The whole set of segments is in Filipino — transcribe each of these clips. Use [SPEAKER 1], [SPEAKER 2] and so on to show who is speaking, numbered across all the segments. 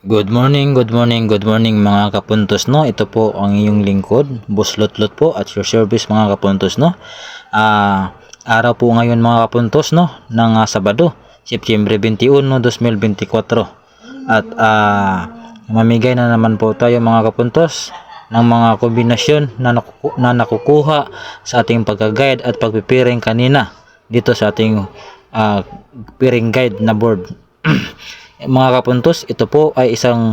[SPEAKER 1] Good morning, good morning, good morning mga kapuntos no. Ito po ang iyong lingkod, Boss Lotlot po at your service mga kapuntos no. Araw po ngayon mga kapuntos no ng Sabado, Setyembre 21, 2024. At mamigay na naman po tayo mga kapuntos ng mga kombinasyon na nakukuha sa ating pagka-guide at pagpipiring kanina dito sa ating piring guide na board. Mga kapuntos, ito po ay isang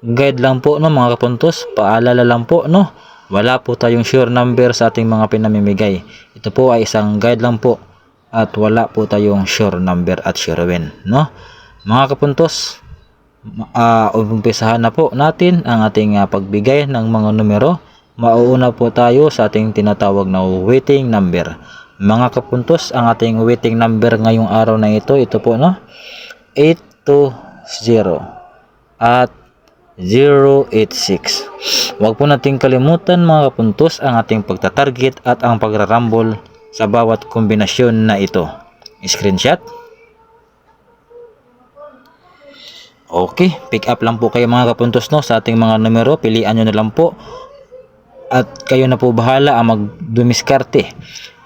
[SPEAKER 1] guide lang po no mga kapuntos, paalala lang po no, wala po tayong sure number sa ating mga pinamimigay. Ito po ay isang guide lang po at wala po tayong sure number at sure win no mga kapuntos. Umpisahan na po natin ang ating pagbigay ng mga numero. Mauuna po tayo sa ating tinatawag na waiting number mga kapuntos. Ang ating waiting number ngayong araw na ito po no, 820 at 086. Huwag po nating kalimutan mga kapuntos ang ating pagtatarget at ang pagrarambol sa bawat kombinasyon na ito. Screenshot. Okay, pick up lang po kayo mga kapuntos no sa ating mga numero. Pilian nyo na lang po at kayo na po bahala ang magdumiskarte,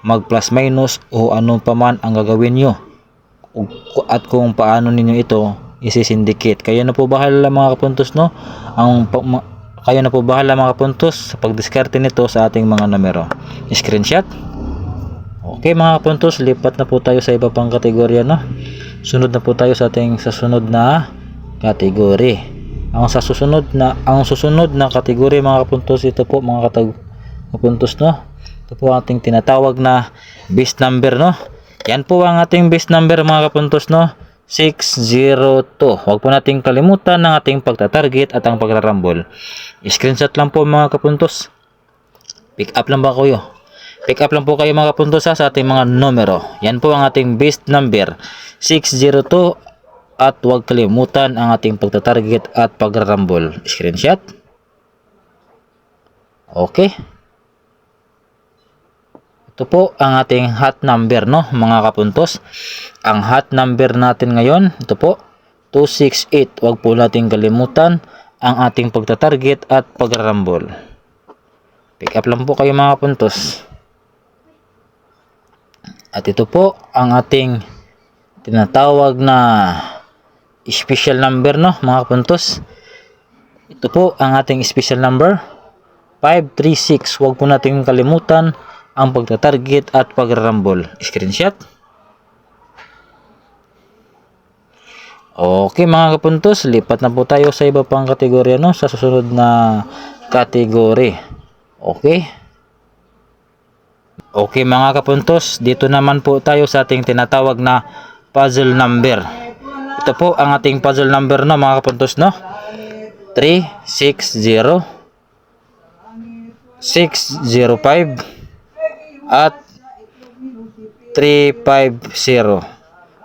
[SPEAKER 1] mag plus minus o ano pa man ang gagawin nyo at kung paano ninyo ito isi-syndicate. Kayo na po bahala mga kapuntos no. Kayo na po bahala mga kapuntos sa pagdiskarte nito sa ating mga numero. Screenshot. Okay mga kapuntos, lipat na po tayo sa iba pang kategorya no. Sunod na po tayo sa ating susunod na kategory. Ang susunod na kategory mga kapuntos, ito po mga kapuntos no. Ito po ang ating tinatawag na base number no. Yan po ang ating base number mga kapuntos no, 602. Huwag po nating kalimutan ng ating pagtatarget at ang pagrarambol. Screenshot lang po mga kapuntos. Pick up lang ba kayo? Pick up lang po kayo mga kapuntos sa ating mga numero. Yan po ang ating base number 602 at huwag kalimutan ang ating pagtatarget at pagrarambol. Screenshot. Okay. Ito po ang ating hot number no mga kapuntos. Ang hot number natin ngayon, ito po 268. Huwag po nating kalimutan ang ating pagtatarget at pagrarambol. Pick up lang po kayo mga kapuntos. At ito po ang ating tinatawag na special number no mga kapuntos. Ito po ang ating special number 536. Huwag po nating kalimutan ang pagtatarget at pagrarambol. Screenshot. Okay mga kapuntos, lipat na po tayo sa iba pang kategorya no, sa susunod na kategory. Okay. Okay mga kapuntos, dito naman po tayo sa ating tinatawag na puzzle number. Ito po ang ating puzzle number no mga kapuntos no. 360 605 at 350.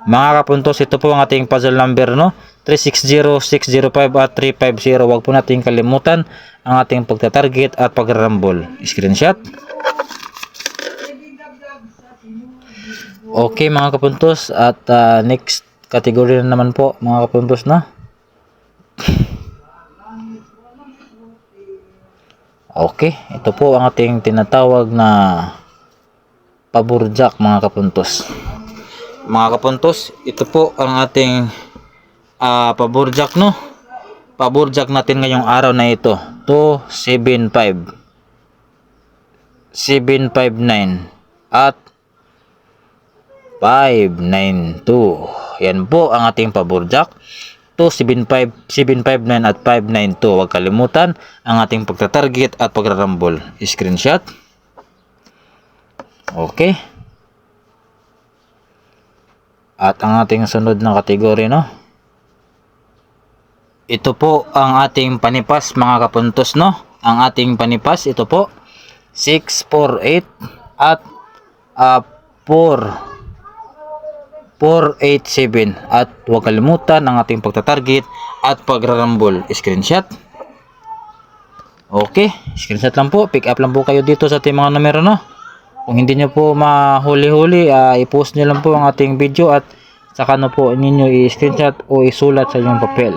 [SPEAKER 1] Mga kapuntos, ito po ang ating puzzle number no, 360, 605 at 350. Huwag po nating kalimutan ang ating pagtatarget at pagrarambol. Screenshot. Okay mga kapuntos, at next category na naman po mga kapuntos no. Okay, ito po ang ating tinatawag na paborjack mga kapuntos. Mga kapuntos, ito po ang ating paborjack no. Paborjack natin ngayong araw na ito. 275, 759 at 592. Yan po ang ating paborjack. 275, 759 at 592. Huwag kalimutan ang ating pagtatarget at pagrarambol. Screenshot. Okay. At ang ating sunod na kategory no, ito po ang ating panipas mga kapuntos no. Ang ating panipas ito po 648 at 487. At huwag kalimutan ang ating pagtatarget at pagrarambol. Screenshot. Okay, screenshot lang po. Pick up lang po kayo dito sa ating mga numero no. Kung hindi nyo po mahuli-huli, i-post nyo lang po ang ating video at saka na po ninyo i-screenshot o isulat sa inyong papel.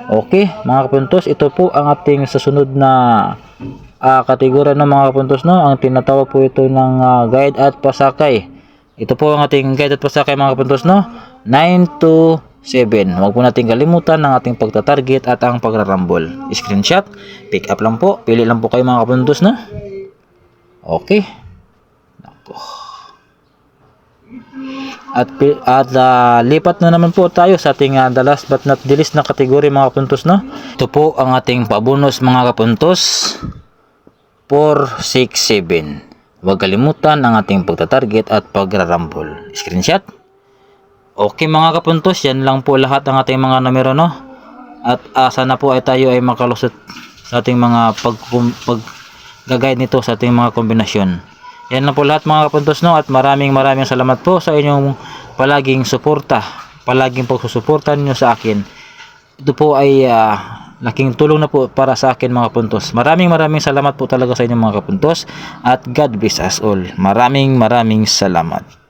[SPEAKER 1] Okay, mga kapuntos, ito po ang ating susunod na kategorya ng mga kapuntos, no? Ang tinatawag po ito ng guide at pasakay. Ito po ang ating guide at pasakay, mga kapuntos, no? 9 to 7. Huwag po natin kalimutan ang ating pagtatarget at ang pagrarambol. Screenshot, pick up lang po. Pili lang po kayo, mga kapuntos, no? Okay. At lipat na naman po tayo sa ating the last but not the least na kategory, mga kapuntos, no? Ito po ang ating pabonus, mga kapuntos. 4, 6, 7. Huwag kalimutan ang ating pagtatarget at pagrarambol. Screenshot. Okay, mga kapuntos, yan lang po lahat ang ating mga numero, no? At sana po ay tayo ay makalusot sa ating mga pag-guide nito sa ating mga kombinasyon. Yan lang po lahat, mga kapuntos, no? At maraming salamat po sa inyong palaging suporta, palaging pagsusuporta niyo sa akin. Ito po ay laking tulong na po para sa akin, mga kapuntos. Maraming salamat po talaga sa inyong mga kapuntos, at God bless us all. Maraming salamat.